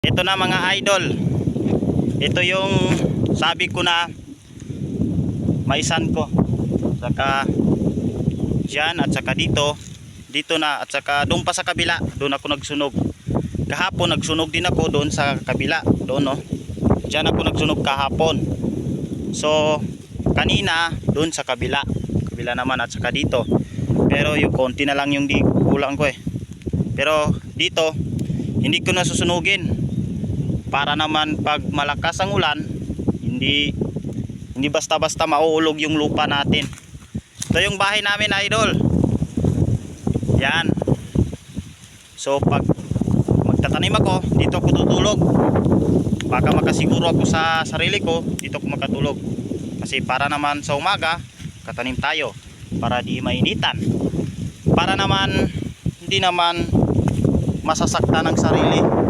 Ito na mga idol, ito yung sabi ko na maisan ko, saka dyan at saka dito na, at saka doon pa sa kabila, doon ako nagsunog kahapon. Nagsunog din ako doon sa kabila, doon no, dyan ako nagsunog kahapon. So kanina doon sa kabila naman, at saka dito, pero yung konti na lang yung di kulang ko pero dito hindi ko na susunugin para naman pag malakas ang ulan, hindi basta-basta mauulog yung lupa natin. Ito yung bahay namin idol, yan. So pag magtatanim ako, dito ako tutulog. Baka makasiguro ako sa sarili ko, dito ako makatulog. Kasi para naman sa umaga katanim tayo, para di mainitan, para naman hindi naman masasaktan ng sarili.